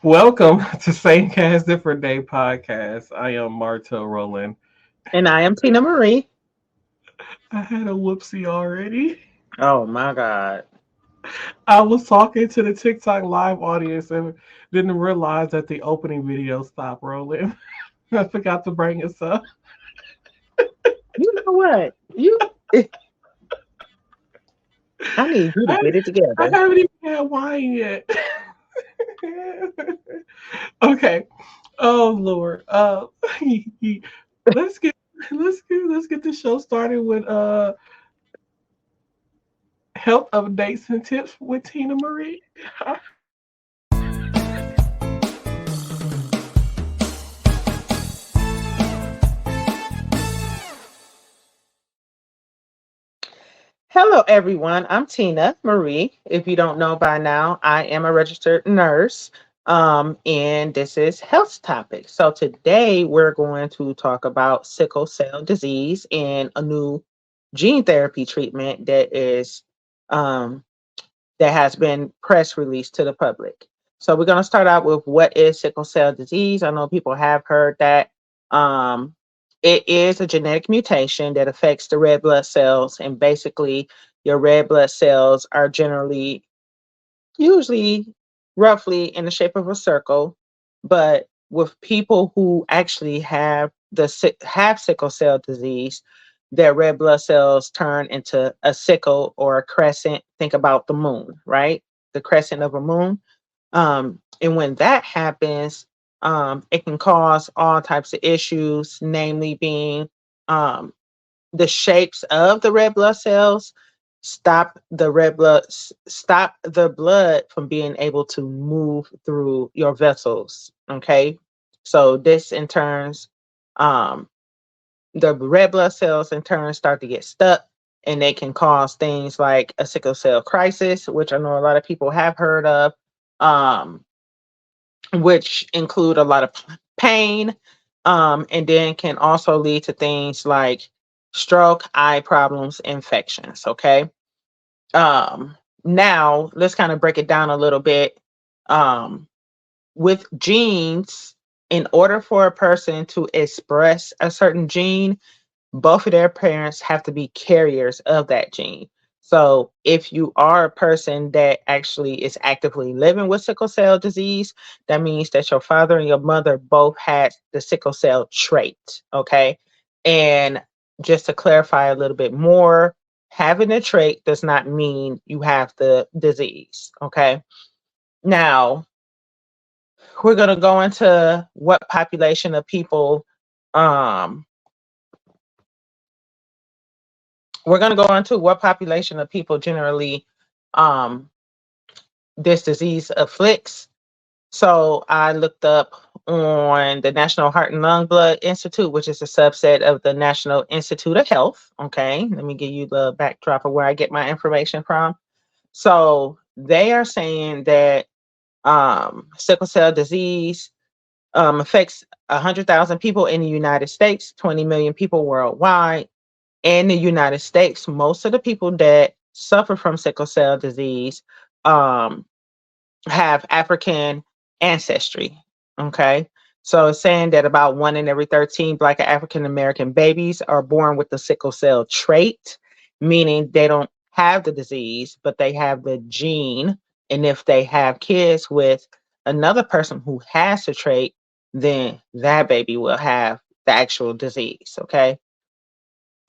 Welcome to Same Cast Different Day podcast. I am Martel Roland. And I am Tina Marie. I had a whoopsie already. Oh my God. I was talking to the TikTok live audience and didn't realize that the opening video stopped rolling. I forgot to bring us up. You know what? I need you to I, get it I together. haven't even had wine yet. Okay. Oh Lord. Let's get let's get the show started with health updates and tips with Tina Marie. Hello, everyone. I'm Tina Marie. If you don't know by now, I am a registered nurse. And this is health topic. So today we're going to talk about sickle cell disease and a new gene therapy treatment um, that has been press released to the public. So we're going to start out with what is sickle cell disease. I know people have heard that. Um, it is a genetic mutation that affects the red blood cells, and basically, your red blood cells are usually roughly in the shape of a circle. But with people who actually have sickle cell disease, their red blood cells turn into a sickle or a crescent. Think about the moon, right? The crescent of a moon. And when that happens, it can cause all types of issues, namely being um, the shapes of the red blood cells stop the blood from being able to move through your vessels. Okay, so this in turns, um, the red blood cells in turn start to get stuck, and they can cause things like a sickle cell crisis, which I know a lot of people have heard of, um, which include a lot of pain, and then can also lead to things like stroke, eye problems, infections. Okay. Um, Now let's kind of break it down a little bit. Um, with genes, in order for a person to express a certain gene, both of their parents have to be carriers of that gene. So if you are a person that actually is actively living with sickle cell disease, that means that your father and your mother both had the sickle cell trait. Okay. And just to clarify a little bit more, having the trait does not mean you have the disease. Okay. Now, we're going to go into what population of people um, we're going to go into what population of people generally um, this disease afflicts. So I looked up on the National Heart and Lung Blood Institute, which is a subset of the National Institute of Health. Okay, let me give you the backdrop of where I get my information from. So they are saying that sickle cell disease affects 100,000 people in the United States, 20 million people worldwide. In the United States, most of the people that suffer from sickle cell disease um, have African ancestry. Okay. So it's saying that about 1 in every 13 Black African American babies are born with the sickle cell trait, meaning they don't have the disease, but they have the gene. And if they have kids with another person who has the trait, then that baby will have the actual disease. Okay.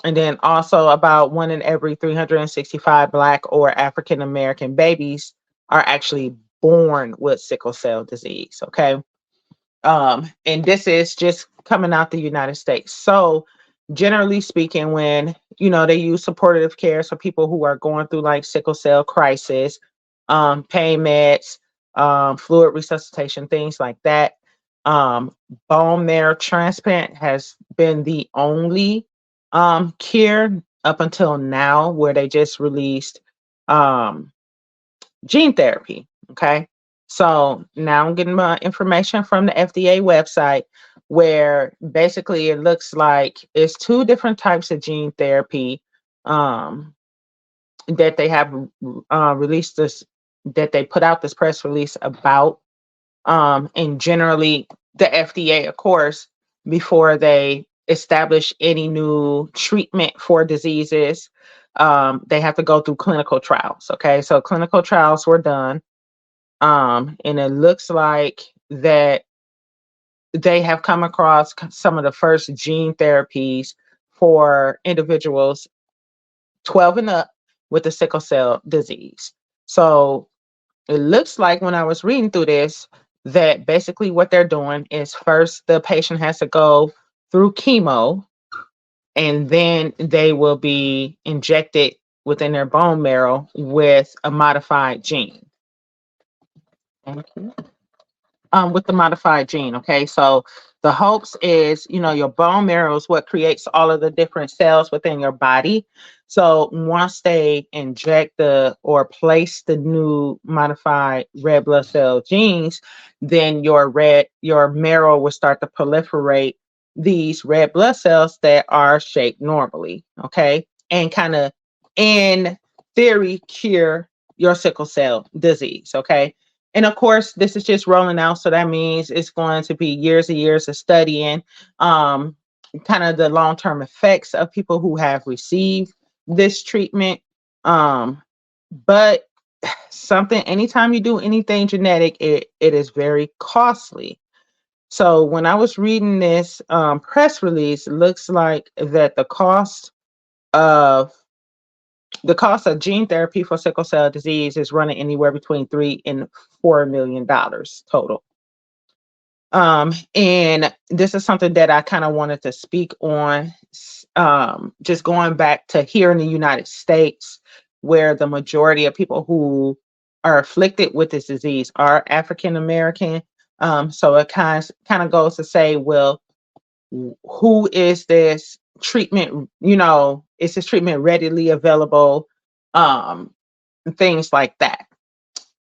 And then also about 1 in every 365 Black or African American babies are actually born with sickle cell disease. Okay. And this is just coming out the United States. So generally speaking, when they use supportive care for people who are going through like sickle cell crisis, pain meds, fluid resuscitation, things like that. Um, Bone marrow transplant has been the only cure up until now where they just released um, gene therapy. Okay. So now I'm getting my information from the FDA website where basically it looks like it's two different types of gene therapy um, that they have released this, that they put out this press release about. And generally the FDA, of course, before they establish any new treatment for diseases, they have to go through clinical trials. Okay, so clinical trials were done, and it looks like that they have come across some of the first gene therapies for individuals 12 and up with the sickle cell disease. So it looks like when I was reading through this, that basically what they're doing is first the patient has to go through chemo, and then they will be injected within their bone marrow with a modified gene. Thank you. With the modified gene. Okay, so the hopes is, your bone marrow is what creates all of the different cells within your body. So once they inject or place the new modified red blood cell genes, then your marrow will start to proliferate these red blood cells that are shaped normally. Okay, and kind of in theory cure your sickle cell disease. Okay, and of course, this is just rolling out. So that means it's going to be years and years of studying, um, kind of the long-term effects of people who have received this treatment. Um, but anytime you do anything genetic, it is very costly. So when I was reading this press release, it looks like that of the cost of gene therapy for sickle cell disease is running anywhere between $3 and $4 million total. And this is something that I kind of wanted to speak on. Just going back to here in the United States, where the majority of people who are afflicted with this disease are African American. So it kind of goes to say, well, who is this treatment? Is this treatment readily available? Um, Things like that.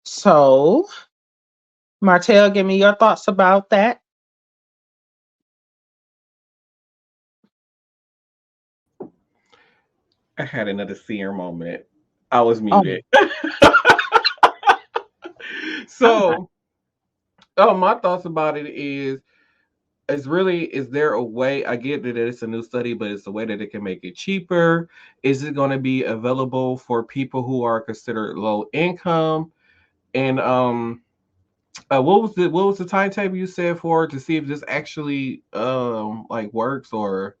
So, Martell, give me your thoughts about that. I had another seer moment. I was Oh, muted. all right. So, my thoughts about it is there a way? I get that it's a new study, but it's a way that it can make it cheaper. Is it going to be available for people who are considered low income? And what was the timetable you said for to see if this actually like works, or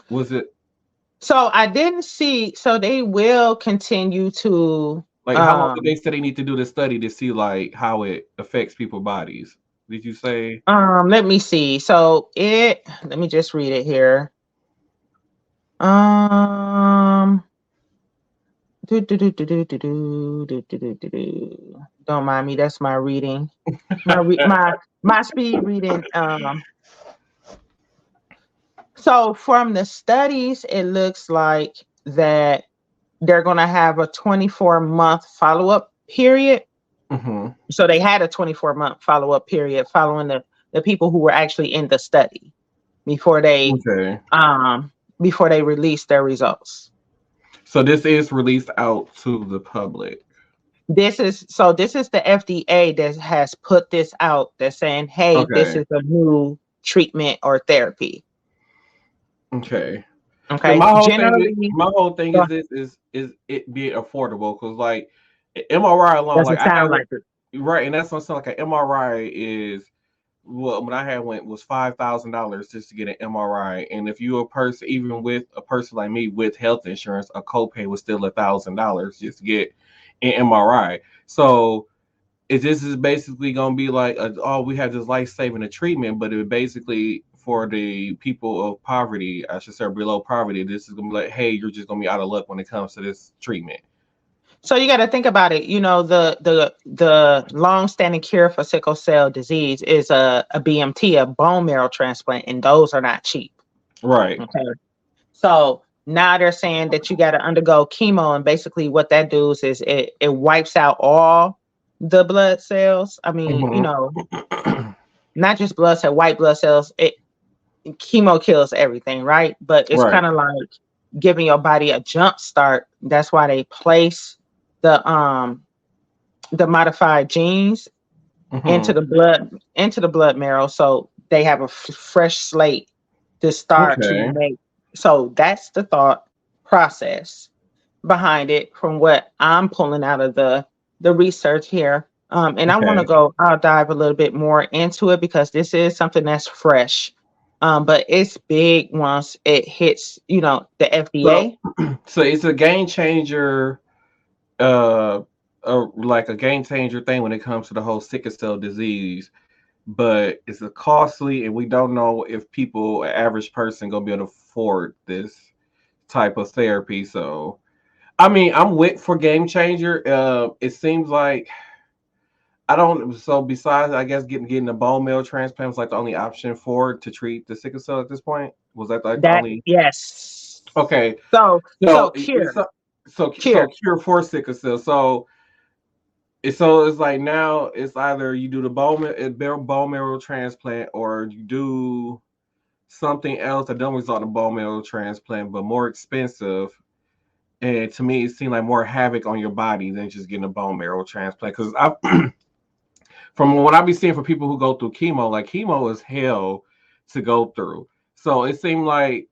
was it So I didn't see. So they will continue to. like how long did they say they need to do the study to see like how it affects people's bodies? Did you say? Let me see. So let me just read it here. Um, don't mind me. That's my reading. My speed reading. So from the studies, it looks like that they're going to have a 24-month follow-up period. Hmm. So they had a 24-month follow-up period following the people who were actually in the study before they Okay. um released their results. So this is released out to the public. This is the FDA that has put this out. They're saying, hey, this Okay. is a new treatment or therapy. Okay. Cause Okay. Generally, my whole thing is this is it being affordable? Cause like MRI alone, like doesn't I had sound like it. right, and that's what I'm saying. Like an MRI is well, when I had went was $5,000 just to get an MRI, and if you a person, even with a person like me with health insurance, a copay was still $1,000 just to get an MRI. So this is basically gonna be like, oh, we have this life saving a treatment, but it basically for the people of poverty, I should say below poverty, this is gonna be like, hey, you're just gonna be out of luck when it comes to this treatment. So you got to think about it. The long-standing cure for sickle cell disease is a BMT, a bone marrow transplant, and those are not cheap. Right. Okay. So now they're saying that you got to undergo chemo, and basically what that does is it wipes out all the blood cells. I mean, Hmm. not just blood cell, white blood cells. Chemo kills everything, right? But it's Right. kind of like giving your body a jump start. That's why they place the um the modified genes into Hmm. the blood marrow, so they have a fresh slate to start to Okay. make. So that's the thought process behind it from what I'm pulling out of the research here. And I want to Okay. go, I'll dive a little bit more into it because this is something that's fresh. But it's big once it hits, the So, FDA. so it's a game changer, uh, like a game changer thing when it comes to the whole sickle cell disease. But it's a costly, and we don't know if people, an average person, gonna be able to afford this type of therapy. So, I mean, I'm with for game changer. It seems like I don't. So besides, I guess getting a bone marrow transplant was like the only option for to treat the sickle cell at this point. Was that like the That only? yes. Okay, So so cure, so cure. cure for sickle cell. So it's like now it's either you do the bone marrow transplant or you do something else that don't result in bone marrow transplant, but more expensive. And to me, it seemed like more havoc on your body than just getting a bone marrow transplant. Because I, from what I be seeing for people who go through chemo, like chemo is hell to go through. So it seemed like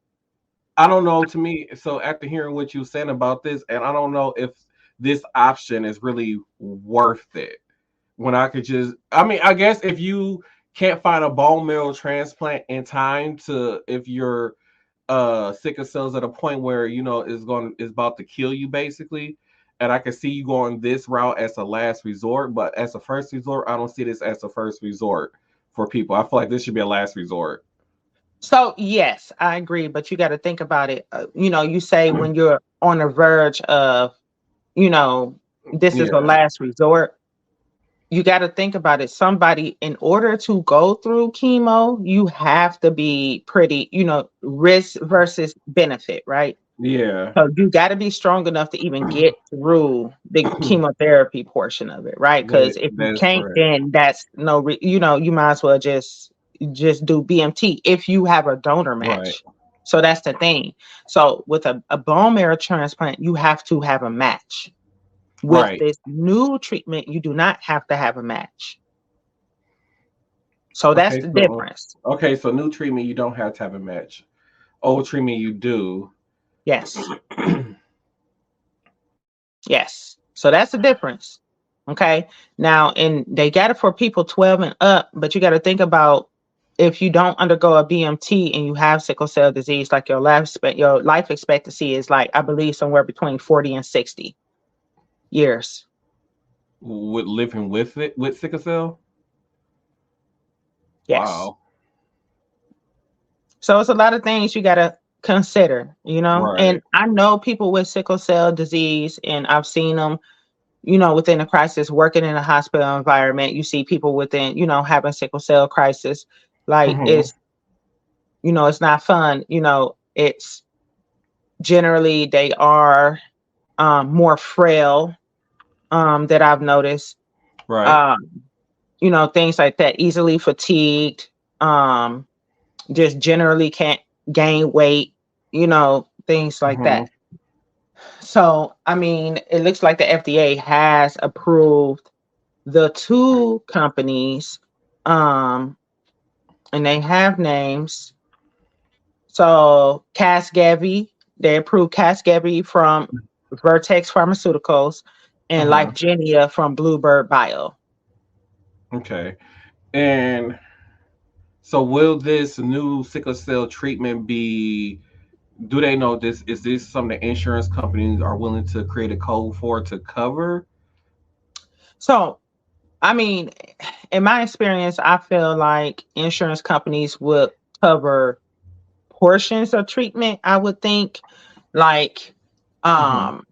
I don't know to me. So after hearing what you saying about this, and I don't know if this option is really worth it. When I could just, I mean, I guess if you can't find a bone marrow transplant in time to, if your sickle cells at a point where is about to kill you basically, and I can see you going this route as a last resort, but as a first resort, I don't see this as a first resort for people. I feel like this should be a last resort. So yes, I agree, but you got to think about it. You say when you're on the verge of, you know, this is a Yeah, last resort. You got to think about it. Somebody, in order to go through chemo, you have to be pretty, risk versus benefit, right? yeah, So you got to be strong enough to even get through the chemotherapy portion of it, right? Because if you that's can't, correct. then that's no, you might as well just do BMT if you have a donor Right, match. So that's the thing. So with a bone marrow transplant, you have to have a match. With right. this new treatment, you do not have to have a match. So that's Okay, the so difference. new treatment you don't have to have a match. Old treatment you do. Yes. Yes. So that's the difference. Okay. Now, and they got it for people 12 and up, but you got to think about if you don't undergo a BMT and you have sickle cell disease, like your life expectancy is like, I believe, somewhere between 40 and 60 years. With living with it with sickle cell. Yes. Wow. So it's a lot of things you got to consider. Right. And I know people with sickle cell disease, and I've seen them within a crisis, working in a hospital environment. You see people within, having sickle cell crisis. Like Hmm. it's not fun. It's generally they are more frail, that I've noticed. Right. Um, things like that, easily fatigued, um, just generally can't gain weight, things like Hmm. that. So, I mean, it looks like the FDA has approved the two companies, um, and they have names. So Casgevy, they approved Casgevy from Vertex Pharmaceuticals and Uh-huh. Lyfgenia from Bluebird Bio. Okay. And so will this new sickle cell treatment be, do they know this, is this something that insurance companies are willing to create a code for to cover? So, I mean, in my experience, I feel like insurance companies would cover portions of treatment, I would think. Like, Hmm. um,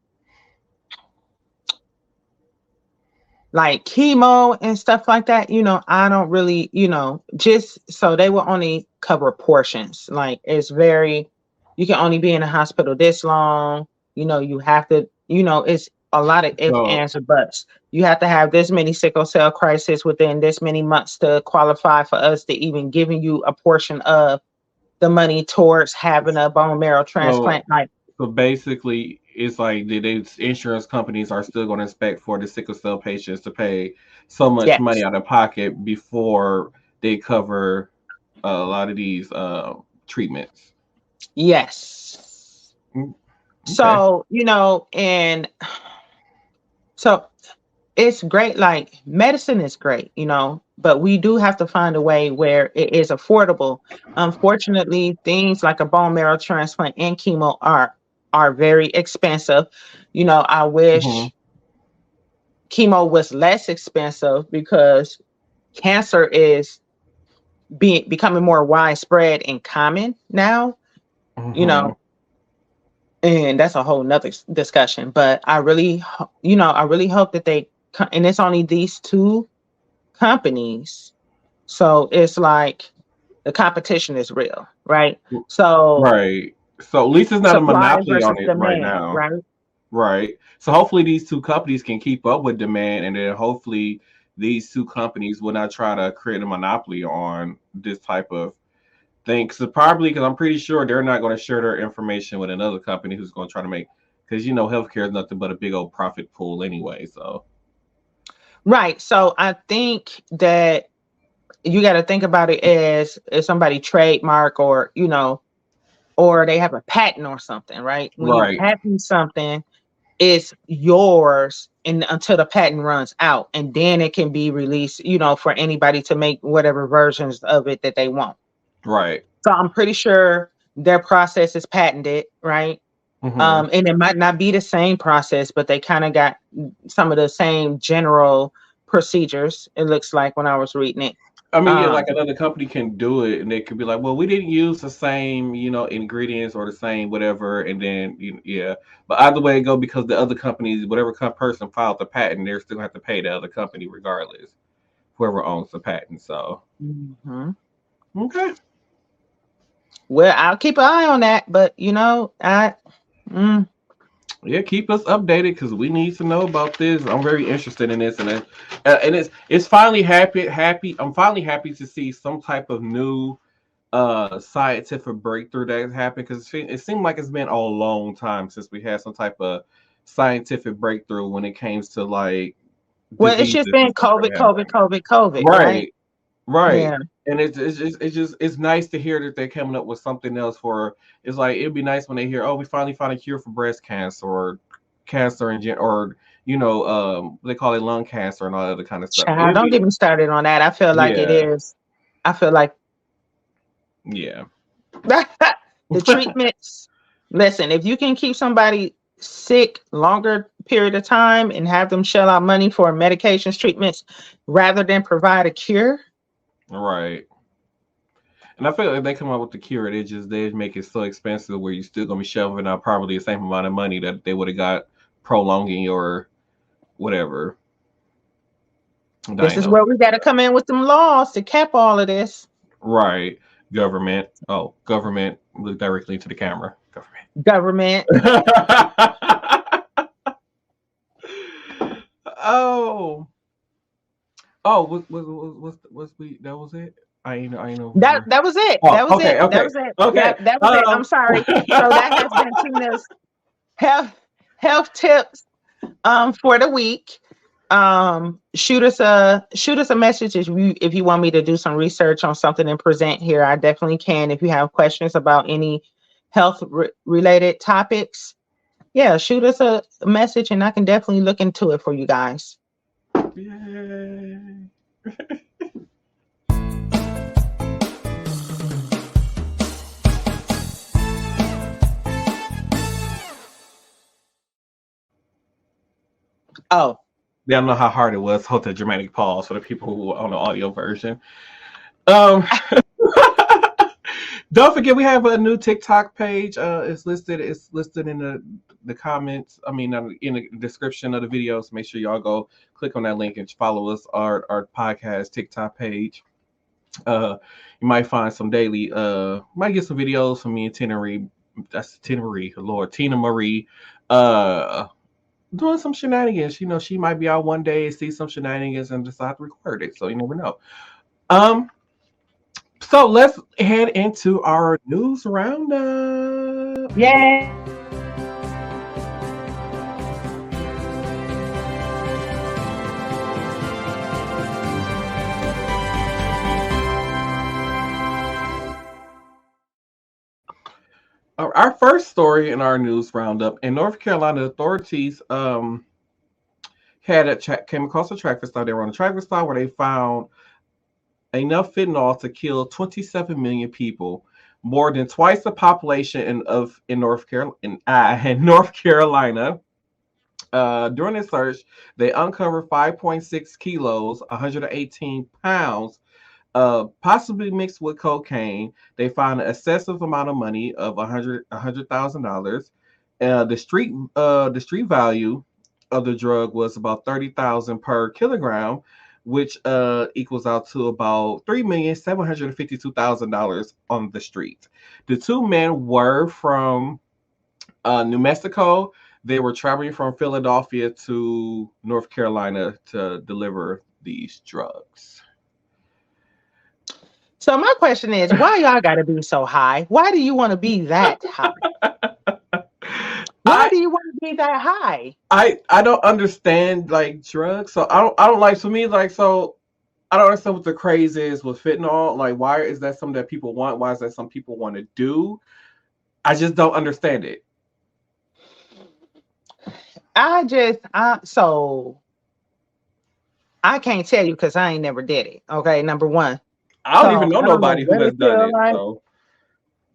like chemo and stuff like that, I don't really, just so they will only cover portions. Like it's very, you can only be in the hospital this long, you have to, it's a lot of if, So ands, or buts. You have to have this many sickle cell crisis within this many months to qualify for us to even giving you a portion of the money towards having a bone marrow so transplant. Like, so basically it's like the insurance companies are still going to expect for the sickle cell patients to pay so much money Yes. out of pocket before they cover a lot of these treatments. Yes. Mm, okay. So, and so it's great. Like medicine is great, but we do have to find a way where it is affordable. Unfortunately, things like a bone marrow transplant and chemo are very expensive. I Hmm. wish chemo was less expensive because cancer is becoming more widespread and common now, you Hmm. know, and that's a whole nother discussion. But I really hope that and it's only these two companies. So it's like the competition is real, right? So Right. So at least it's not a supply monopoly on versus it right demand, now. right? Right. So hopefully these two companies can keep up with demand, and then hopefully these two companies will not try to create a monopoly on this type of thing. So probably because I'm pretty sure they're not going to share their information with another company who's going to try to make, because healthcare is nothing but a big old profit pool anyway. So Right. So I think that you got to think about it as if somebody trademark or they have a patent or something, right? When you right, patent something, it's yours until the patent runs out, and then it can be released, for anybody to make whatever versions of it that they want. right. So I'm pretty sure their process is patented, right? Hmm. And it might not be the same process, but they kind of got some of the same general procedures. It looks like when I was reading it. I mean, yeah, like Um, another company can do it, and they could be like, "Well, we didn't use the same, ingredients or the same whatever," and then, yeah. But either way it go, because the other companies, whatever person filed the patent, they're still gonna have to pay the other company regardless, whoever owns the patent. So, mhm. okay, Well, I'll keep an eye on that, but mm, yeah, keep us updated because we need to know about this. I'm very interested in this, and it's finally happy. I'm finally happy to see some type of new scientific breakthrough that has happened, because it seemed like it's been a long time since we had some type of scientific breakthrough when it comes to like well, it's just diseases and been stuff like COVID, that. COVID, COVID, COVID, right? Right, right. Yeah. And it's nice to hear that they're coming up with something else for. It's like it'd be nice when they hear, oh, we finally found a cure for breast cancer or cancer or they call it lung cancer and all that other kind of stuff. Child, It'd don't be get me started on that. I feel like it yeah, is. I feel like yeah. the treatments. Listen, if you can keep somebody sick longer period of time and have them shell out money for medications, treatments, rather than provide a cure. Right. And I feel like if they come up with the cure, they make it so expensive where you're still gonna be shelving out probably the same amount of money that they would have got prolonging your whatever This is diagnosis. where we got to come in with some laws to cap all of this. Right. Government. Oh, government. Look directly into the camera. Government. Government. Oh. Oh, was we that was it? I ain't over That here. that was it. Oh, That was it. okay, That okay, was it. okay. That was it. I'm sorry. So that has been Tina's health health tips for the week. Shoot us a message if you want me to do some research on something and present here. I definitely can. If you have questions about any health related topics, yeah, shoot us a message and I can definitely look into it for you guys. Yay. Oh, Yeah, I don't know how hard it was. Hold the dramatic pause for the people who are on the audio version. Um, don't forget we have a new TikTok page. It's listed in the comments. I mean, in the description of the video. So make sure y'all go click on that link and follow us our podcast TikTok page. You might find some daily. Might get some videos from me and Tina Marie. That's Tina Marie, Lord Tina Marie. Uh, doing some shenanigans. She might be out one day, see some shenanigans, and decide to record it. So you never know. Um, so let's head into our news roundup. yay. Our first story in our news roundup in North Carolina, authorities came across a traffic stop. They were on a traffic stop where they found enough fentanyl to kill 27 million people, more than twice the population in North Carolina. In North Carolina, during the search, they uncovered 5.6 kilos, 118 pounds, possibly mixed with cocaine. They found an excessive amount of money of $100,000. The street value of the drug was about 30,000 per kilogram, which equals out to about $3,752,000 on the street. The two men were from New Mexico. They were traveling from Philadelphia to North Carolina to deliver these drugs. So my question is, why y'all gotta be so high? Why do you want to be that high? Why I do you want to be that high? I don't understand like drugs. So I don't like, for me, like, so I don't understand what the craze is with fentanyl. Like, why is that something that people want? Why is that some people want to do? I just don't understand it. So I can't tell you because I ain't never did it. Okay, number one. I don't even So know I don't know nobody who what has it done feel it. like. So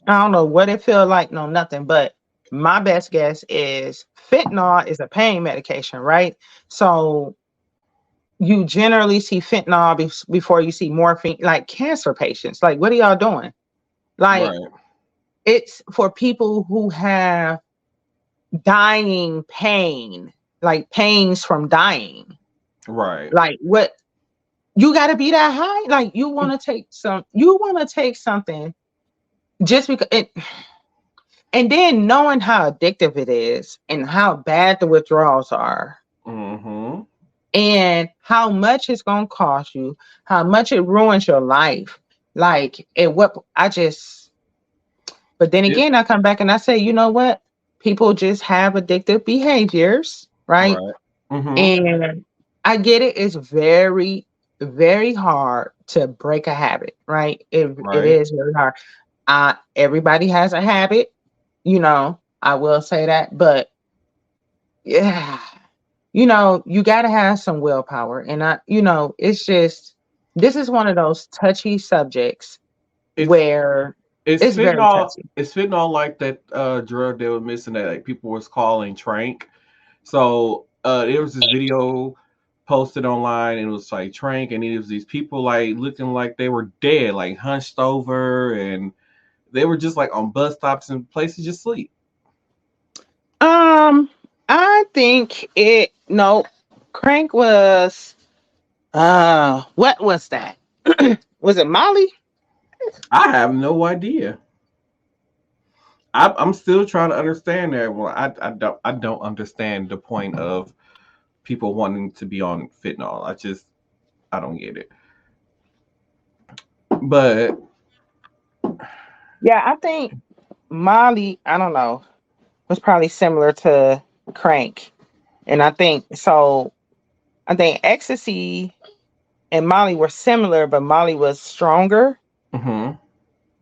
I don't know what it feel like. No, nothing. But my best guess is fentanyl is a pain medication, right? So you generally see fentanyl before you see morphine, like cancer patients. Like, what are y'all doing? Like, right, it's for people who have dying pain, like pains from dying. right, Like, what you got to be that high? Like, you want to take something just because it, and then knowing how addictive it is and how bad the withdrawals are mm-hmm. and how much it's going to cost you, how much it ruins your life. Like, but then It again, I come back and I say, you know what? People just have addictive behaviors, right? right, mm-hmm. And I get it. It's very, very hard to break a habit, right? It Right. is very hard. Everybody has a habit, I will say that. But yeah, you got to have some willpower. And it's just, this is one of those touchy subjects It's where it's it's very fentanyl. touchy. It's fentanyl like that drug they were missing that like people was calling trank. So there was this video posted online, and it was like trank, and it was these people like looking like they were dead, like hunched over, and they were just like on bus stops and places just sleep. Um, I think no, Crank was, what was that? Was it Molly? I have no idea. I'm still trying to understand that. Well, I don't understand the point of people wanting to be on fentanyl. I don't get it. But Yeah, I think Molly, I don't know, was probably similar to Crank. And I think Ecstasy and Molly were similar, but Molly was stronger. mhm.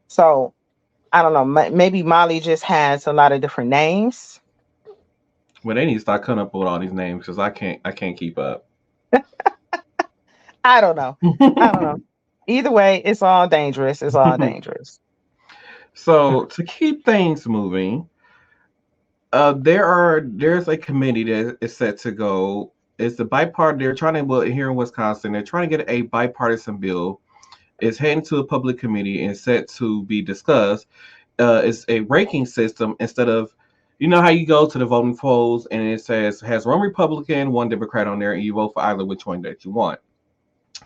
So I don't know, maybe Molly just has a lot of different names. Well, they need to start coming up with all these names because I can't keep up. I don't know. I don't know. Either way, it's all dangerous. It's all dangerous. So to keep things moving, there's a committee that is set to go. It's the bipartisan. They're trying to, well, here in Wisconsin, they're trying to get a bipartisan bill. It's heading to a public committee and set to be discussed. It's a ranking system instead of, you know how you go to the voting polls and it says has one Republican, one Democrat on there, and you vote for either which one that you want.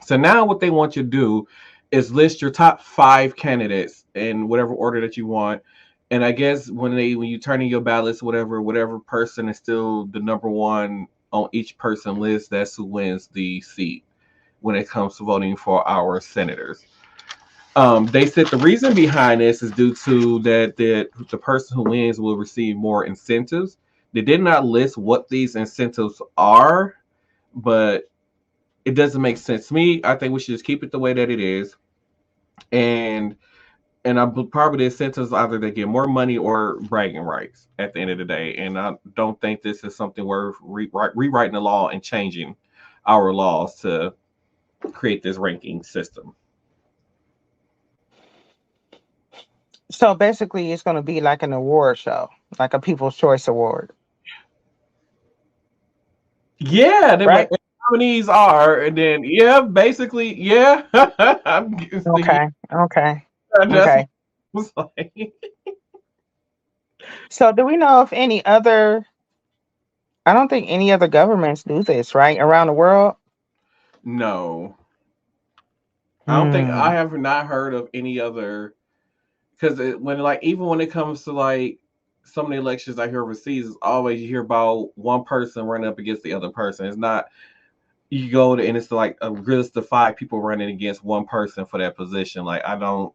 So now what they want you to do is list your top five candidates in whatever order that you want. And I guess when you turn in your ballots, whatever person is still the number one on each person list, that's who wins the seat when it comes to voting for our senators. They said the reason behind this is due to that the person who wins will receive more incentives. They did not list what these incentives are, but it doesn't make sense to me. I think we should just keep it the way that it is. And And probably the incentives either they get more money or bragging rights at the end of the day. And I don't think this is something worth rewriting the law and changing our laws to create this ranking system. So basically, it's going to be like an award show, like a People's Choice Award, Yeah, they right? like nominees are, and then yeah, basically, yeah. I'm guessing Okay, okay, that's what okay. it was like. So do we know if any other? I don't think any other governments do this, right, around the world. No, I don't think I Hmm. have not heard of any other because when like even when it comes to like some of the elections I hear overseas, it's always you hear about one person running up against the other person. It's not you go to and it's like a list of five people running against one person for that position. Like I don't,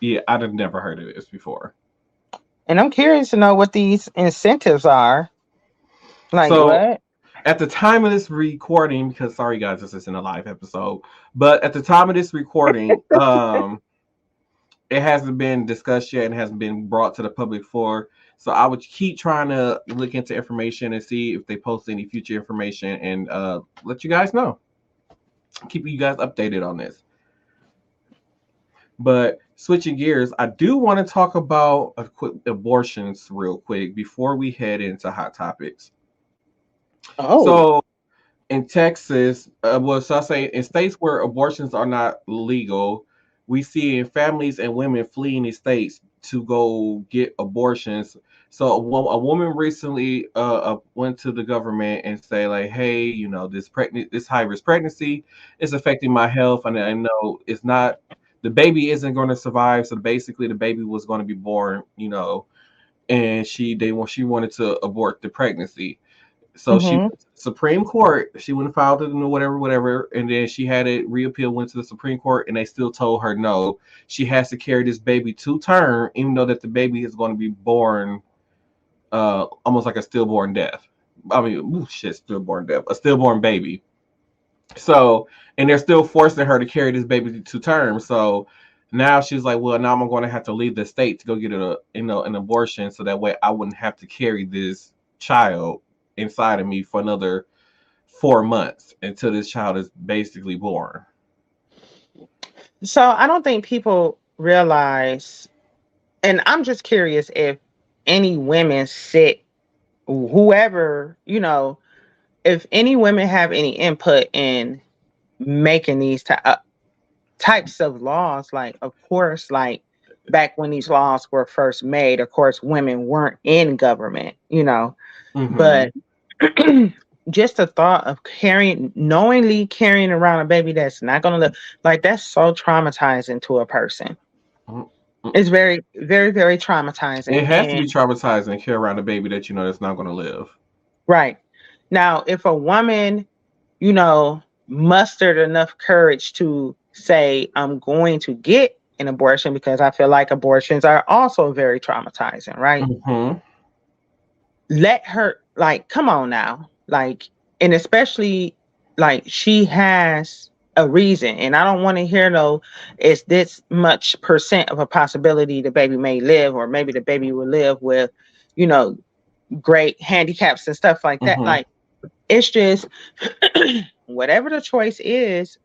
yeah, I've never heard of this before. And I'm curious to know what these incentives are. Like So what? at the time of this recording, because sorry guys, this isn't a live episode, but at the time of this recording, it hasn't been discussed yet and hasn't been brought to the public floor. So I would keep trying to look into information and see if they post any future information and let you guys know. Keep you guys updated on this. But switching gears, I do want to talk about abortions real quick before we head into hot topics. Oh. So in Texas, well, so I say in states where abortions are not legal, we see families and women fleeing the states to go get abortions. So a woman recently went to the government and say like, hey, you know, this high risk pregnancy is affecting my health, and I know it's not the baby isn't going to survive. So basically, the baby was going to be born, you know, and she wanted to abort the pregnancy. So she Mm-hmm. went to the Supreme Court. She went and filed it and whatever, whatever, and then she had it reappealed. Went to the Supreme Court, and they still told her no. She has to carry this baby to term, even though that the baby is going to be born, almost like a stillborn death. I mean, ooh, shit, stillborn death, a stillborn baby. So, and they're still forcing her to carry this baby to term. So now she's like, well, now I'm going to have to leave the state to go get an abortion, so that way I wouldn't have to carry this child inside of me for another 4 months until this child is basically born. So I don't think people realize, and I'm just curious if any women sit, whoever, if any women have any input in making these types of laws. Like, of course, like back when these laws were first made, of course, women weren't in government. Mm-hmm. But just the thought of knowingly carrying around a baby that's not going to live, like that's so traumatizing to a person. It's very, very, very It traumatizing. has to be And traumatizing to carry around a baby that you know that's not going to live. right now, if a woman, you know, mustered enough courage to say, I'm going to get an abortion, because I feel like abortions are also very traumatizing, right? Mm-hmm. Let her, like, come on now. Like, and especially, like, she has a reason. And I don't want to hear no, it's this much percent of a possibility the baby may live, or maybe the baby will live with, you know, great handicaps and stuff like that. Mm-hmm. Like, it's just whatever the choice is,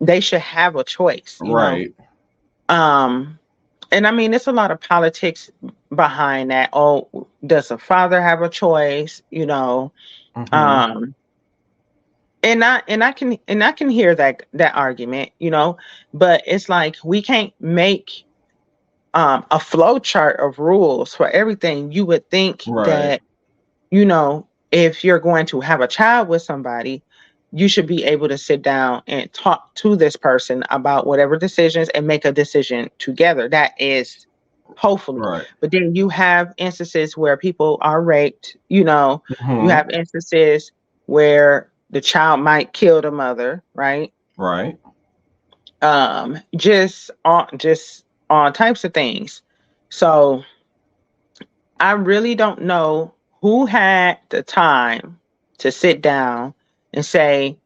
they should have a choice. Right. Um, and I mean, it's a lot of politics behind that. Oh, does a father have a choice? Mm-hmm. Um, and I can hear that argument. But it's like we can't make a flow chart of rules for everything. You would think Right. that, if you're going to have a child with somebody, you should be able to sit down and talk to this person about whatever decisions and make a decision together. That is hopefully. Right. But then you have instances where people are raped, you Mm-hmm. have instances where the child might kill the mother, right? Right. Just all types of things. So I really don't know who had the time to sit down and say,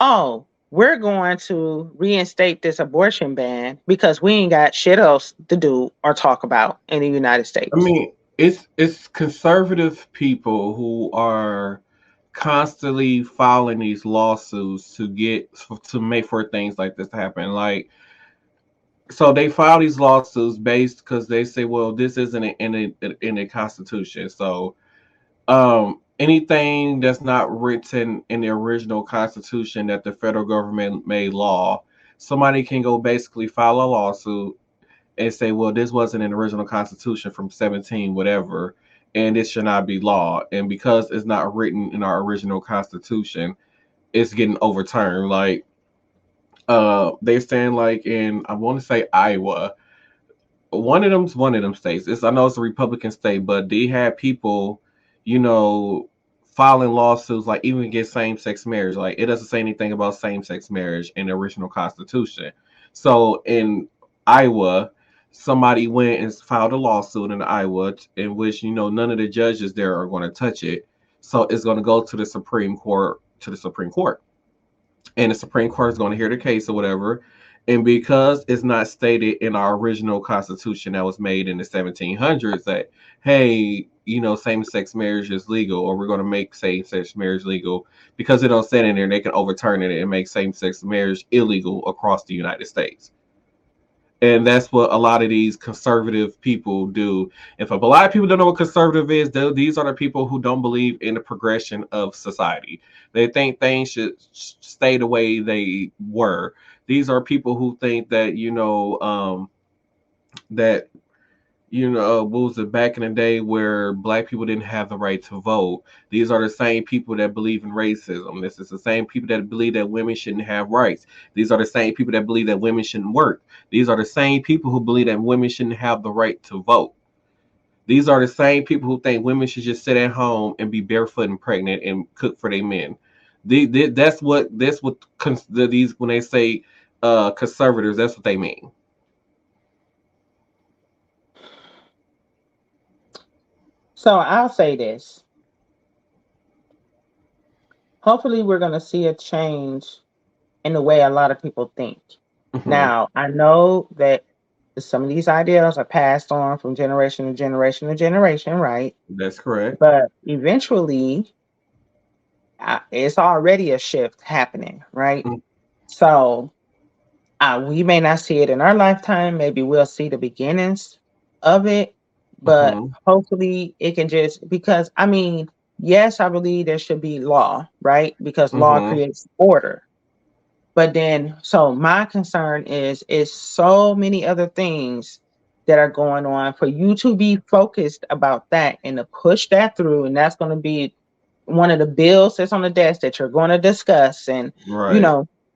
oh, we're going to reinstate this abortion ban because we ain't got shit else to do or talk about in the United I States. mean, it's conservative people who are constantly filing these lawsuits to make for things like this to happen. Like, so they file these lawsuits based because they say, well, this isn't in a constitution. So anything that's not written in the original constitution that the federal government made law, somebody can go basically file a lawsuit and say, well, this wasn't an original constitution from 17 whatever, and this should not be law. And because it's not written in our original constitution, it's getting overturned. Like they're saying, like, in, I want to say Iowa, one of them states. I know it's a Republican state, but they had people, you know, filing lawsuits, like even against same sex marriage. Like, it doesn't say anything about same sex marriage in the original constitution. So in Iowa, somebody went and filed a lawsuit in Iowa in which, none of the judges there are going to touch it. So it's going to go to the Supreme Court, and the Supreme Court is going to hear the case or whatever. And because it's not stated in our original Constitution that was made in the 1700s that, hey, same-sex marriage is legal, or we're going to make same-sex marriage legal, because it don't say it in there, they can overturn it and make same-sex marriage illegal across the United States. And that's what a lot of these conservative people do. If a lot of people don't know what conservative is, these are the people who don't believe in the progression of society. They think things should stay the way they were. These are people who think that, that what was it back in the day where black people didn't have the right to vote. These are the same people that believe in racism. This is the same people that believe that women shouldn't have rights. These are the same people that believe that women shouldn't work. These are the same people who believe that women shouldn't have the right to vote. These are the same people who think women should just sit at home and be barefoot and pregnant and cook for their men. That's what these, when they say conservatives, that's what they mean. So I'll say this. Hopefully, we're going to see a change in the way a lot of people think. Mm-hmm. Now, I know that some of these ideas are passed on from generation to generation to generation, right? That's correct. But eventually, it's already a shift happening, right? Mm-hmm. So we may not see it in our lifetime. Maybe we'll see the beginnings of it, but hopefully it can just, because yes, I believe there should be law, right? Because law creates order. But then, so my concern is so many other things that are going on for you to be focused about that and to push that through. And that's going to be one of the bills that's on the desk that you're going to discuss, and,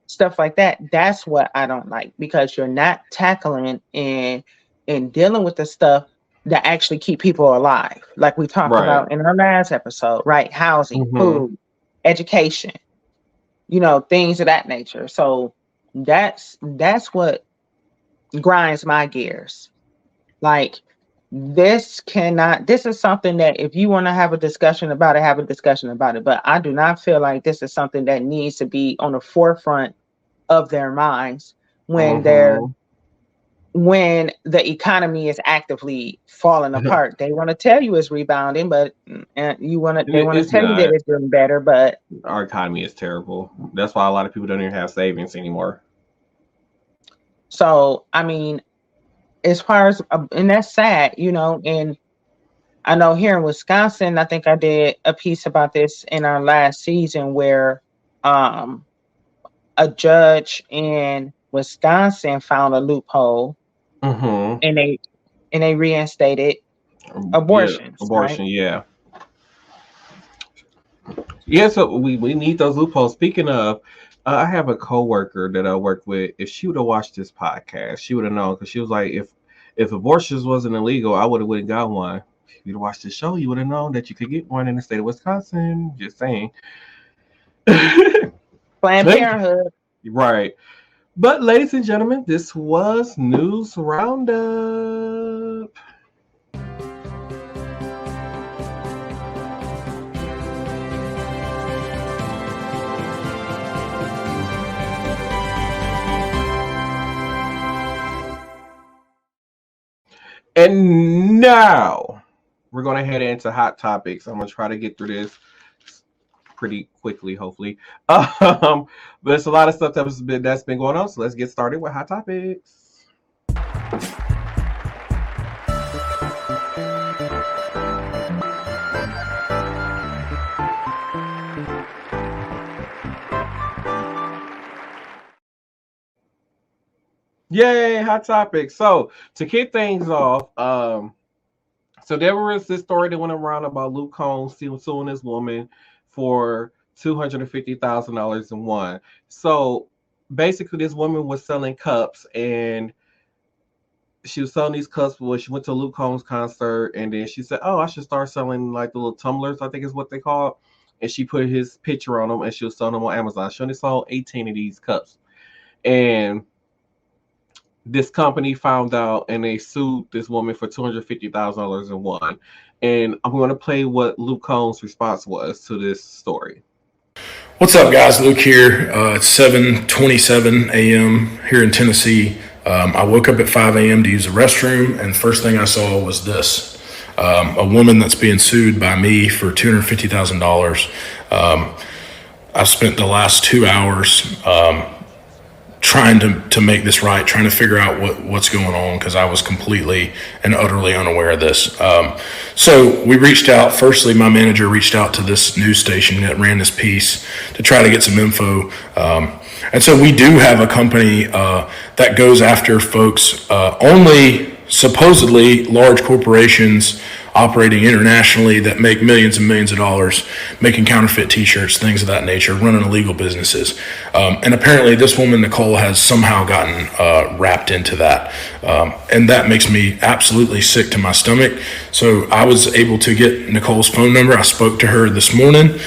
stuff like that. That's what I don't like, because you're not tackling and dealing with the stuff that actually keep people alive. Like we talked about in our last episode, right? Housing, food, education, things of that nature. So that's what grinds my gears. Like, this is something that if you want to have a discussion about it, have a discussion about it. But I do not feel like this is something that needs to be on the forefront of their minds when when the economy is actively falling apart. They want to tell you it's rebounding, but they want to tell you that it's doing better, but our economy is terrible. That's why a lot of people don't even have savings anymore. So, as far as, and that's sad, and I know here in Wisconsin, I think I did a piece about this in our last season, where a judge in Wisconsin found a loophole, and they reinstated abortions. Abortion, right? Yeah. So we need those loopholes. Speaking of, I have a coworker that I work with. If she would have watched this podcast, she would have known, because she was like, if abortions wasn't illegal, I would have got one. If you'd have watched the show, you would have known that you could get one in the state of Wisconsin. Just saying. Planned Parenthood. Right. But ladies and gentlemen, this was News Roundup. And now we're going to head into hot topics. I'm going to try to get through this pretty quickly, hopefully. But there's a lot of stuff that's been going on. So let's get started with hot topics. Yay, hot topic. So to kick things off, so there was this story that went around about Luke Combs suing this woman for $250,000 and won. So basically, this woman was selling cups, and she was selling these cups when she went to Luke Combs concert, and then she said, "Oh, I should start selling like the little tumblers, I think is what they call it." And she put his picture on them, and she was selling them on Amazon. She only sold 18 of these cups, and this company found out and they sued this woman for $250,000 and won. And I'm going to play what Luke Combs' response was to this story. What's up, guys? Luke here. It's 7:27 a.m. here in Tennessee. I woke up at 5 a.m. to use the restroom, and the first thing I saw was this. A woman that's being sued by me for $250,000. I spent the last 2 hours trying to make this right, trying to figure out what's going on, because I was completely and utterly unaware of this. So we reached out. Firstly, my manager reached out to this news station that ran this piece to try to get some info. And so we do have a company that goes after folks, only supposedly large corporations operating internationally that make millions and millions of dollars, making counterfeit t-shirts, things of that nature, running illegal businesses. And apparently this woman, Nicole, has somehow gotten wrapped into that. And that makes me absolutely sick to my stomach. So I was able to get Nicole's phone number. I spoke to her this morning.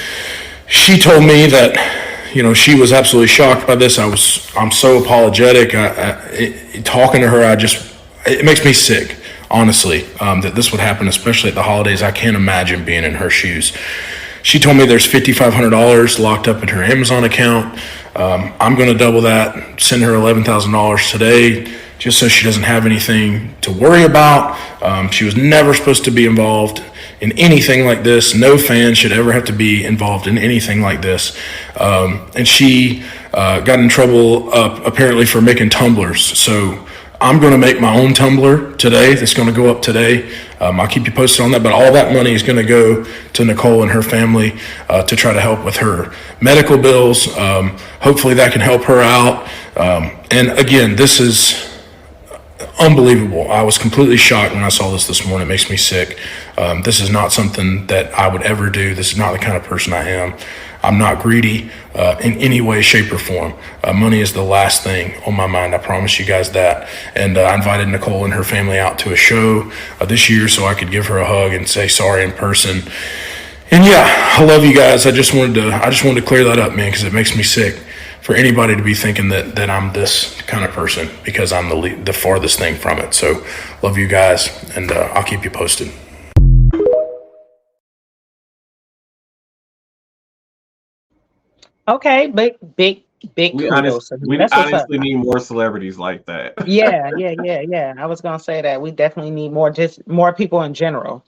She told me that, you know, she was absolutely shocked by this. I'm so apologetic. Talking to her, it makes me sick. Honestly, that this would happen, especially at the holidays. I can't imagine being in her shoes. She told me there's $5,500 locked up in her Amazon account. I'm going to double that, send her $11,000 today, just so she doesn't have anything to worry about. She was never supposed to be involved in anything like this. No fan should ever have to be involved in anything like this. And she got in trouble apparently for making tumblers. So I'm going to make my own tumbler today. That's going to go up today. I'll keep you posted on that. But all that money is going to go to Nicole and her family to try to help with her medical bills. Hopefully that can help her out. And again, this is unbelievable. I was completely shocked when I saw this morning. It makes me sick. This is not something that I would ever do. This is not the kind of person I am. I'm not greedy in any way, shape, or form. Money is the last thing on my mind. I promise you guys that. And I invited Nicole and her family out to a show this year so I could give her a hug and say sorry in person. And yeah, I love you guys. I just wanted to clear that up, man, because it makes me sick for anybody to be thinking that I'm this kind of person, because I'm the farthest thing from it. So love you guys, and I'll keep you posted. Okay, big kudos. We honestly need more celebrities like that. Yeah. I was gonna say that we definitely need more people in general.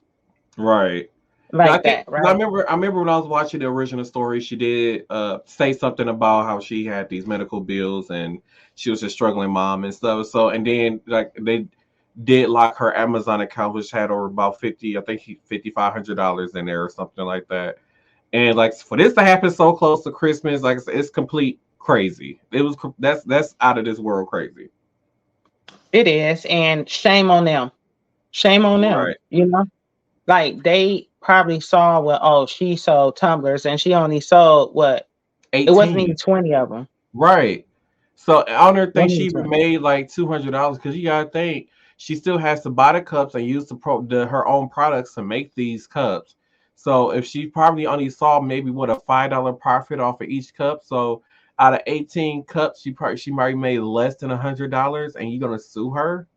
Right. Like that, right? I remember when I was watching the original story, she did say something about how she had these medical bills and she was a struggling mom and stuff. So, and then like they did lock her Amazon account, which had over about $5,500 in there or something like that. And like for this to happen so close to Christmas, like it's complete crazy. That's out of this world crazy. It is, and shame on them. Shame on them. Right. You know, like they probably saw she sold tumblers and she only sold what? 18. It wasn't even 20 of them. Right. So on her thing, she even made like $200 because you gotta think she still has to buy the cups and use her own products to make these cups. So if she probably only saw maybe a $5 profit off of each cup, so out of 18 cups, she might have made less than $100, and you're gonna sue her?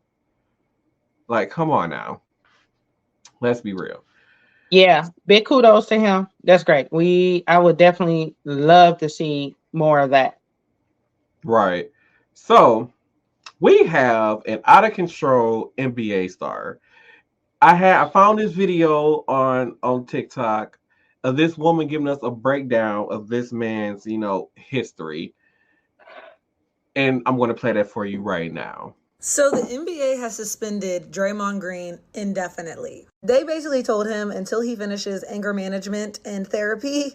Like, come on now. Let's be real. Yeah, big kudos to him. That's great. I would definitely love to see more of that. Right. So we have an out of control NBA star. I found this video on TikTok of this woman giving us a breakdown of this man's, history. And I'm going to play that for you right now. So the NBA has suspended Draymond Green indefinitely. They basically told him until he finishes anger management and therapy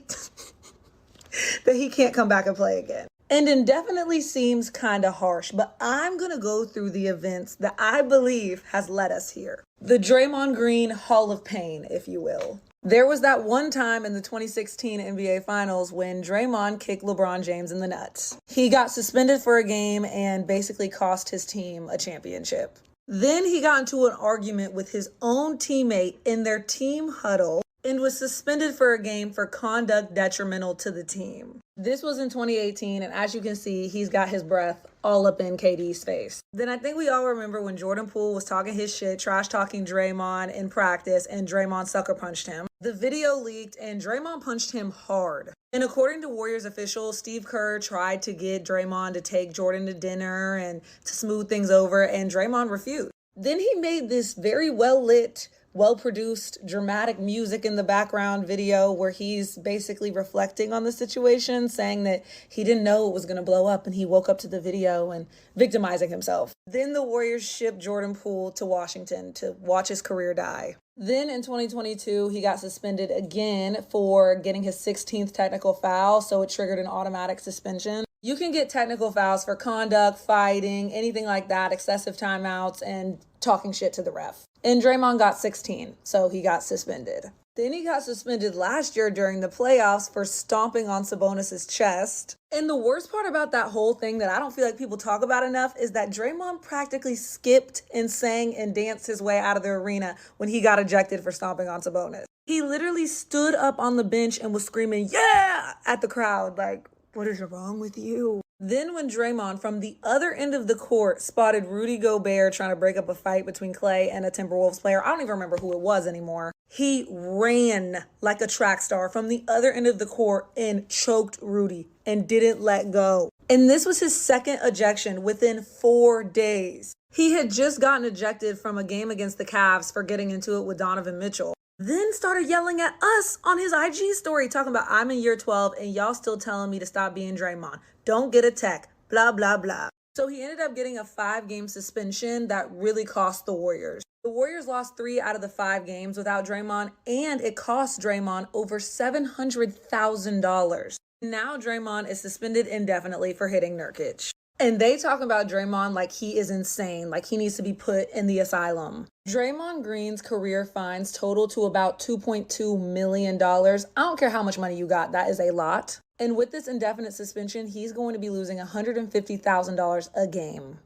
that he can't come back and play again. And indefinitely seems kind of harsh, but I'm going to go through the events that I believe has led us here. The Draymond Green Hall of Pain, if you will. There was that one time in the 2016 NBA Finals when Draymond kicked LeBron James in the nuts. He got suspended for a game and basically cost his team a championship. Then he got into an argument with his own teammate in their team huddle and was suspended for a game for conduct detrimental to the team. This was in 2018, and as you can see, he's got his breath all up in KD's face. Then I think we all remember when Jordan Poole was talking his shit, trash talking Draymond in practice, and Draymond sucker punched him. The video leaked, and Draymond punched him hard. And according to Warriors officials, Steve Kerr tried to get Draymond to take Jordan to dinner and to smooth things over, and Draymond refused. Then he made this very well-lit, well-produced, dramatic music in the background video where he's basically reflecting on the situation, saying that he didn't know it was going to blow up and he woke up to the video and victimizing himself. Then the Warriors shipped Jordan Poole to Washington to watch his career die. Then in 2022, he got suspended again for getting his 16th technical foul, so it triggered an automatic suspension. You can get technical fouls for conduct, fighting, anything like that, excessive timeouts, and talking shit to the ref. And Draymond got 16, so he got suspended. Then he got suspended last year during the playoffs for stomping on Sabonis's chest. And the worst part about that whole thing that I don't feel like people talk about enough is that Draymond practically skipped and sang and danced his way out of the arena when he got ejected for stomping on Sabonis. He literally stood up on the bench and was screaming, "Yeah!" at the crowd, like, what is wrong with you? Then when Draymond from the other end of the court spotted Rudy Gobert trying to break up a fight between Klay and a Timberwolves player, I don't even remember who it was anymore, he ran like a track star from the other end of the court and choked Rudy and didn't let go. And this was his second ejection within 4 days. He had just gotten ejected from a game against the Cavs for getting into it with Donovan Mitchell. Then started yelling at us on his IG story, talking about, I'm in year 12 and y'all still telling me to stop being Draymond. Don't get a tech, blah, blah, blah. So he ended up getting a 5-game suspension that really cost the Warriors. The Warriors lost 3 out of the 5 games without Draymond, and it cost Draymond over $700,000. Now Draymond is suspended indefinitely for hitting Nurkic. And they talk about Draymond like he is insane, like he needs to be put in the asylum. Draymond Green's career fines total to about $2.2 million. I don't care how much money you got, that is a lot. And with this indefinite suspension, he's going to be losing $150,000 a game.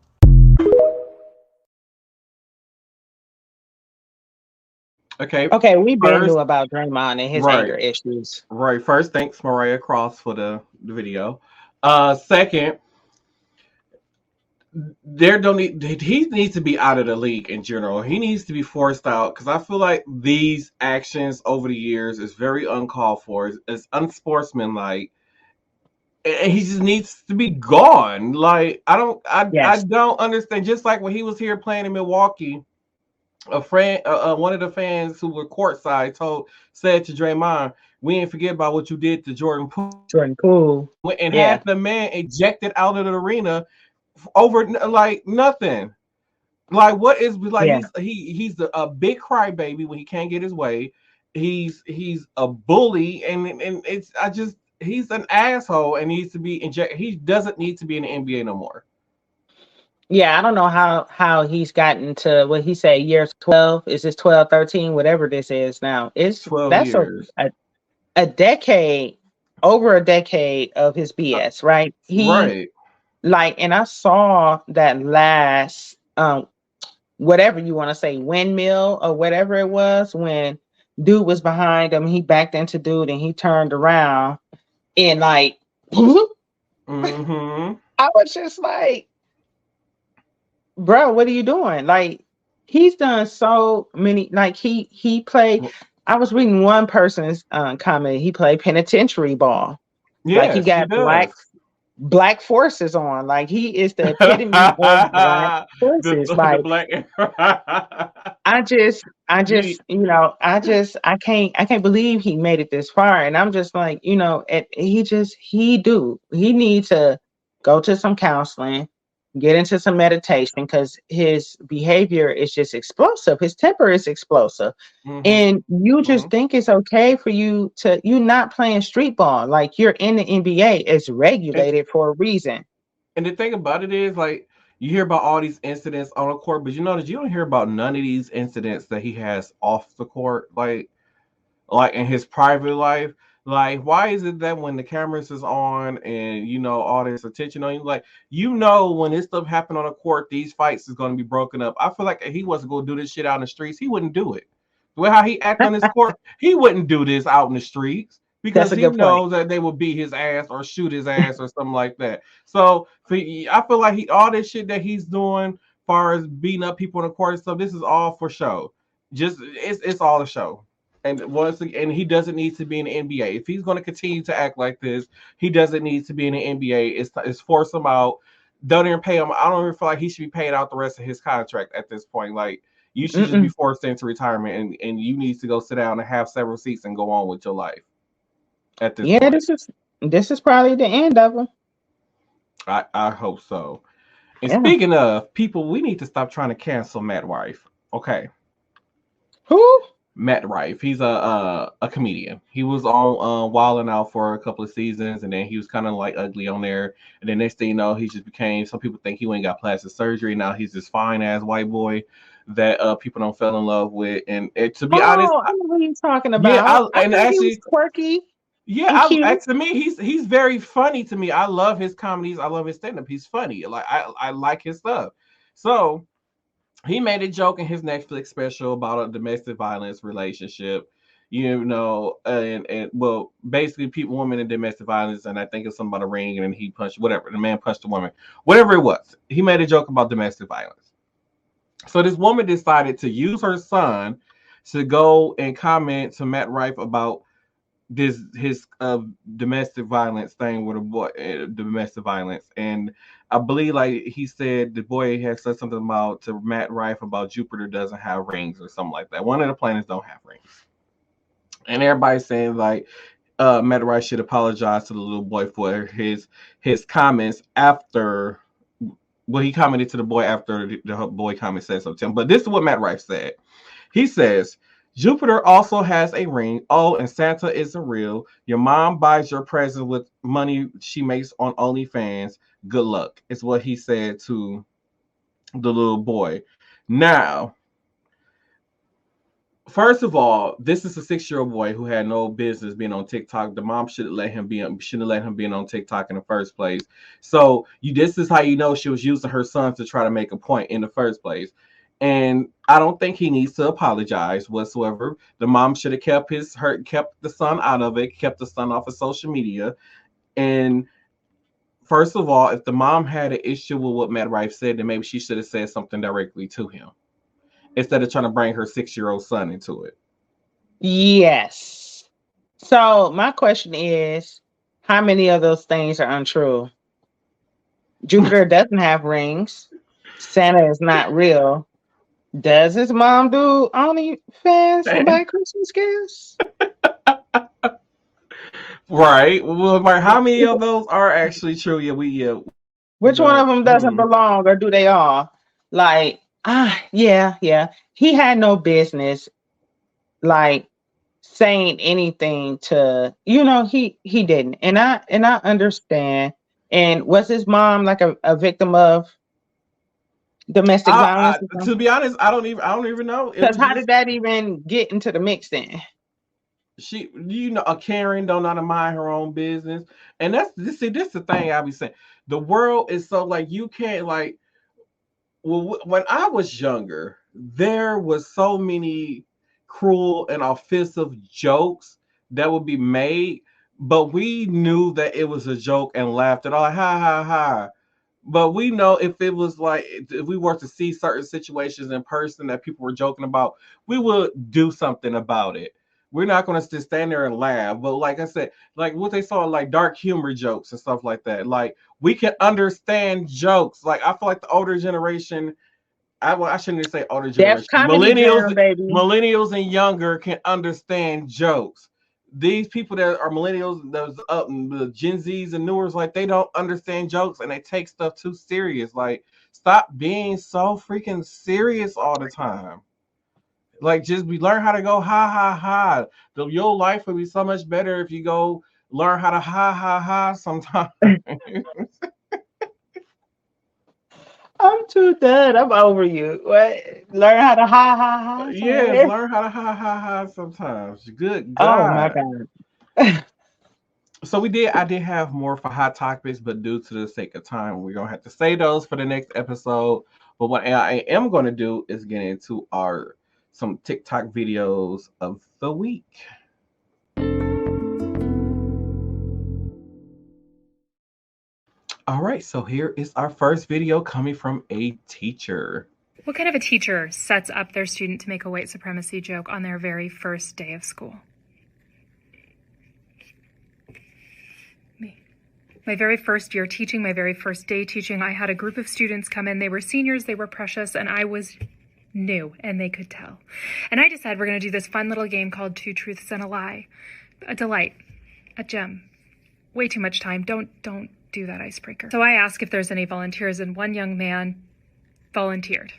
Okay, we barely knew about Draymond and his anger issues. Right. First, thanks Mariah Cross for the video. Second, he needs to be out of the league in general. He needs to be forced out because I feel like these actions over the years is very uncalled for. It's unsportsmanlike, and he just needs to be gone. Like I don't understand. Just like when he was here playing in Milwaukee, a friend, one of the fans who were courtside said to Draymond, "We ain't forget about what you did to Jordan Poole." And had the man ejected out of the arena over like nothing. Like what is like he's a big crybaby when he can't get his way. He's a bully and it's he's an asshole and needs to be injected. He doesn't need to be in the NBA no more. Yeah, I don't know how he's gotten to what he said years 12. Is this 12, 13, whatever this is now? It's 12 years. A decade, over a decade of his BS, right? Right. Like, and I saw that last, whatever you want to say, windmill or whatever it was, when dude was behind him, he backed into dude and he turned around and like, mm-hmm. I was just like, bro, what are you doing? Like, he's done so many, like he played, I was reading one person's comment, he played penitentiary ball. Yeah, like he got black forces on. Like he is the epitome of black forces. The Like black. You, I can't believe he made it this far. And I'm just like, he needs to go to some counseling, get into some meditation because his behavior is just explosive. His temper is explosive. hmm And you just think it's okay for you not playing street ball. Like you're in the NBA, it's and, regulated for a reason. and the thing about it is, like, you hear about all these incidents on the court, but you notice you don't hear about none of these incidents that he has off the court. Like in his private life. Like, why is it that when the cameras is on and all this attention on you, like when this stuff happened on the court, these fights is going to be broken up. I feel like if he wasn't going to do this shit out in the streets, he wouldn't do it. The way how he act on his court, he wouldn't do this out in the streets That's because a he good point. knows that they will beat his ass or shoot his ass or something like that. So I feel like all this shit that he's doing, far as beating up people in the court and stuff, this is all for show. Just it's all a show. And once again, he doesn't need to be in the NBA. If he's going to continue to act like this, he doesn't need to be in the NBA. It's force him out. Don't even pay him. I don't even feel like he should be paid out the rest of his contract at this point. Like, you should just be Mm-mm. forced into retirement, and you need to go sit down and have several seats and go on with your life at this Yeah, point. this is probably the end of him. I hope so. And Yeah. speaking of people, we need to stop trying to cancel Matt Rife. Okay. Who? Matt Rife. He's a comedian. He was on Wild 'N Out for a couple of seasons, and then he was kind of like ugly on there. And then next thing you know, he just became. Some people think he went and got plastic surgery. Now he's this fine ass white boy that people don't fall in love with. And to be honest, Oh, I know who you're talking yeah, about. I and thought he was actually, quirky and yeah, cute. to me, he's very funny to me. I love his comedies. I love his stand up. He's funny. Like I like his stuff. So he made a joke in his Netflix special about a domestic violence relationship, and well, basically, people, women in domestic violence, and I think it's something about a ring, and he punched whatever the man punched a woman, whatever it was. He made a joke about domestic violence. So this woman decided to use her son to go and comment to Matt Rife about this his domestic violence thing with a boy, domestic violence, and I believe like he said the boy had said something about to Matt Rife about Jupiter doesn't have rings or something like that. One of the planets don't have rings, and everybody's saying like Matt Rife should apologize to the little boy for his comments after. Well, he commented to the boy after the boy comment said something. But this is what Matt Rife said. He says, Jupiter also has a ring. Oh, and Santa isn't real. Your mom buys your present with money she makes on OnlyFans. Good luck. Is what he said to the little boy. Now, first of all, this is a 6-year-old boy who had no business being on TikTok. The mom shouldn't have let him be on TikTok in the first place. So this is how you know she was using her son to try to make a point in the first place. And I don't think he needs to apologize whatsoever. The mom should have kept the son out of it, kept the son off of social media. And first of all, if the mom had an issue with what Matt Rife said, then maybe she should have said something directly to him instead of trying to bring her 6-year-old son into it. Yes. So my question is, how many of those things are untrue? Jupiter doesn't have rings. Santa is not real. Does his mom do OnlyFans to buy Christmas gifts? Right. Well, right. How many of those are actually true? Yeah. Which one The of them doesn't belong, or do they all? Like, yeah. He had no business like saying anything to, he didn't. And I understand. And was his mom like a victim of domestic violence or To something? be honest, I don't even know. It Because was how did just that even get into the mix then? a Karen don't know how to mind her own business, and this the thing I be saying. The world is so like you can't like. Well, when I was younger, there was so many cruel and offensive jokes that would be made, but we knew that it was a joke and laughed it all. Like, ha ha ha. But we know if it was like if we were to see certain situations in person that people were joking about, we would do something about it. we're not going to just stand there and laugh. But like I said, like what they saw, like dark humor jokes and stuff like that. Like we can understand jokes. Like I feel like the older generation, I shouldn't even say older generation. Millennials and younger can understand jokes. These people that are millennials, those the Gen Zs and newers, like they don't understand jokes and they take stuff too serious. Like stop being so freaking serious all the time. Like just learn how to go ha ha ha. Your life would be so much better if you go learn how to ha ha ha sometimes. I'm too done. I'm over you. What? Learn how to ha ha ha. Yes, learn how to ha ha ha sometimes. Good God. Oh my God. So I did have more for hot topics, but due to the sake of time, we're gonna have to say those for the next episode. But what I am gonna do is get into some TikTok videos of the week. All right, so here is our first video coming from a teacher. What kind of a teacher sets up their student to make a white supremacy joke on their very first day of school? Me. My very first year teaching, my very first day teaching, I had a group of students come in. They were seniors, they were precious, and I was new, and they could tell. And I decided we're going to do this fun little game called Two Truths and a Lie. A delight. A gem. Way too much time. Don't do that icebreaker. So I asked if there's any volunteers, and one young man volunteered.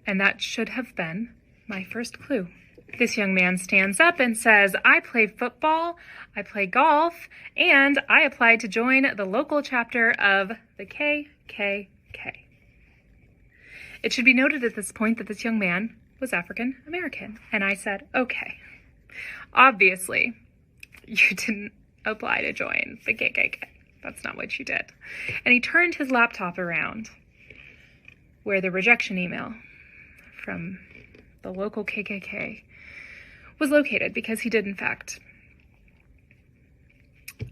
And that should have been my first clue. This young man stands up and says, I play football, I play golf, and I applied to join the local chapter of the KKK. It should be noted at this point that this young man was African American. And I said, okay, obviously you didn't apply to join the KKK. That's not what you did. And he turned his laptop around where the rejection email from the local KKK was located, because he did in fact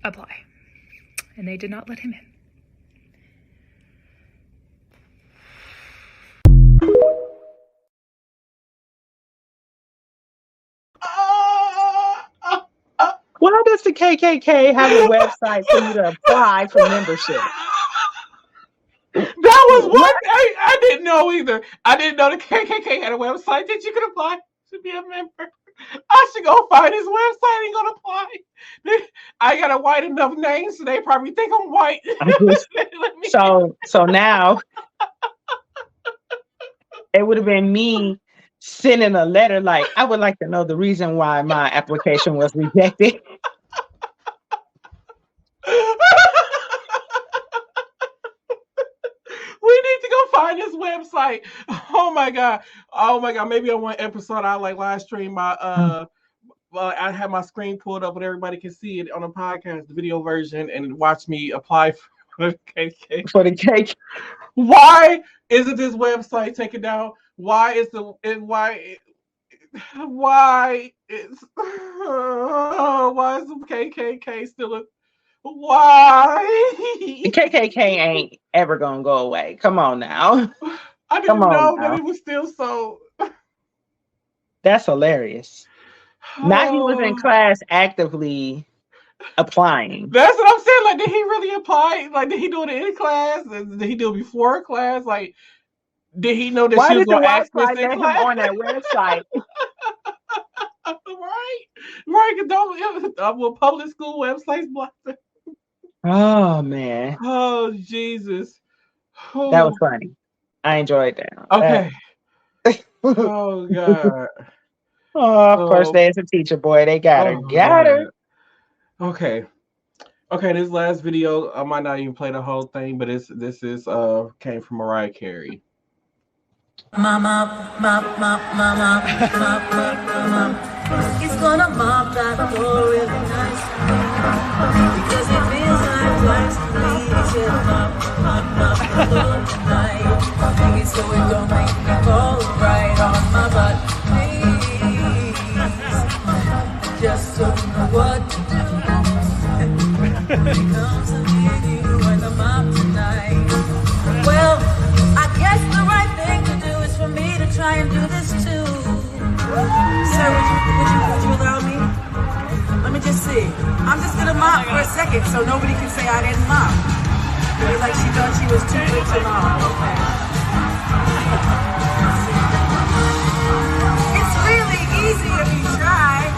apply. And they did not let him in. Why does the KKK have a website for you to apply for membership? That was what I didn't know either. I didn't know the KKK had a website that you could apply to be a member. I should go find his website and go apply. I got a white enough name, so they probably think I'm white. So now it would have been me sending a letter like, I would like to know the reason why my application was rejected. We need to go find his website. Oh my god. Maybe on one episode I like live stream my I have my screen pulled up and everybody can see it on the podcast, the video version, and watch me apply for the KK. For the cake. Why isn't this website taken down? Why is the KKK still why? The KKK ain't ever gonna go away. Come on now. I didn't know that it was still so. That's hilarious. Now he was in class actively applying. That's what I'm saying. Like, did he really apply? Like, did he do it in class? Did he do it before class? Like, did he know that she was going to ask this in class? On that website? Right. Don't well, public school websites block it. Oh man. Oh Jesus. Oh. That was funny. I enjoyed that. Okay. Oh God. Oh, first day as a teacher, boy. They got her. Got her. Okay. This last video, I might not even play the whole thing, but this is came from Mariah Carey. Mama, he's gonna mop that floor really nice because it feels like twice a week. He'll mop the floor tonight. Think it's going to make me fall right on my butt. Please, just don't know what to do. When it comes to me and you and the mop tonight. Well, I guess the right thing to do is for me to try and do this too. Sir, would you allow me? bucket so nobody can say I didn't mop. It was like she thought she was too good to mop. Okay. It's really easy if you try.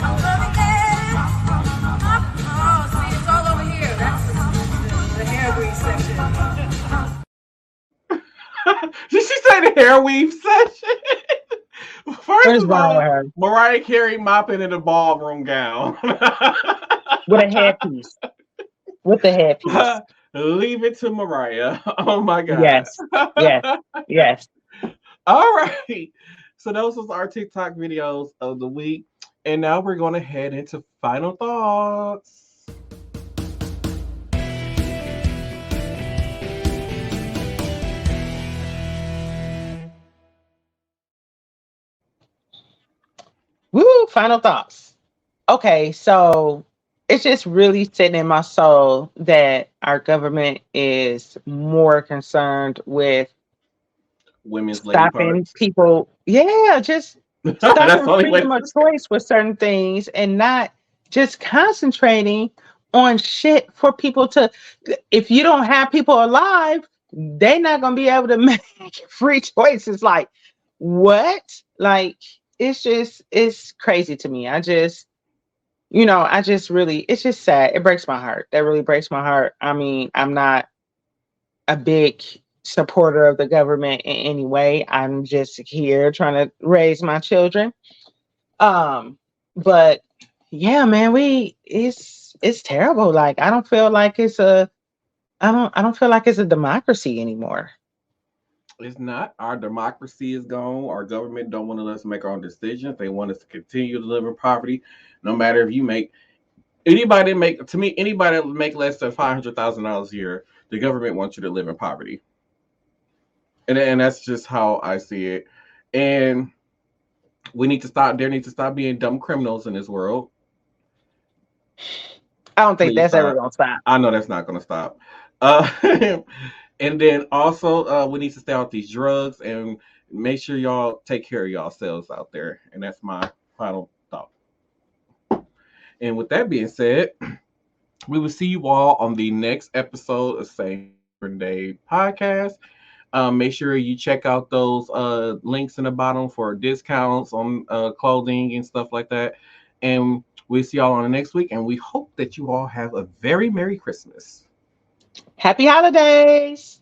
I'm gonna get it. Oh, see, it's all over here. That's the hair grease section. Did she say the hair weave session? What First is of wrong with all, her? Mariah Carey mopping in a ballroom gown. With a headpiece. With the headpiece. Leave it to Mariah. Oh my God. Yes. Yes. Yes. All right. So those was our TikTok videos of the week. And now we're going to head into final thoughts. Woo, final thoughts. Okay, so it's just really sitting in my soul that our government is more concerned with Women's lady stopping parts. people. Yeah, just That's stopping the only way. freedom of choice with certain things and not just concentrating on shit for people to. If you don't have people alive, they're not going to be able to make free choices. Like, what? Like, it's crazy to me. I just really, it's just sad. It breaks my heart. That really breaks my heart. I mean, I'm not a big supporter of the government in any way. I'm just here trying to raise my children. But yeah, man, it's terrible. Like I don't feel like I don't feel like it's a democracy anymore. It's not. Our democracy is gone. Our government don't want to let us make our own decisions. They want us to continue to live in poverty. No matter if you make anybody that make less than $500,000 a year, the government wants you to live in poverty. And that's just how I see it. And we need to stop. There needs to stop being dumb criminals in this world. I don't think Please that's ever stop. gonna stop. I know that's not going to stop. Uh, and then also, we need to stay off these drugs and make sure y'all take care of yourselves out there. And that's my final thought. And with that being said, we will see you all on the next episode of Same Day Podcast. Make sure you check out those links in the bottom for discounts on clothing and stuff like that. And we'll see y'all on the next week. And we hope that you all have a very Merry Christmas. Happy holidays.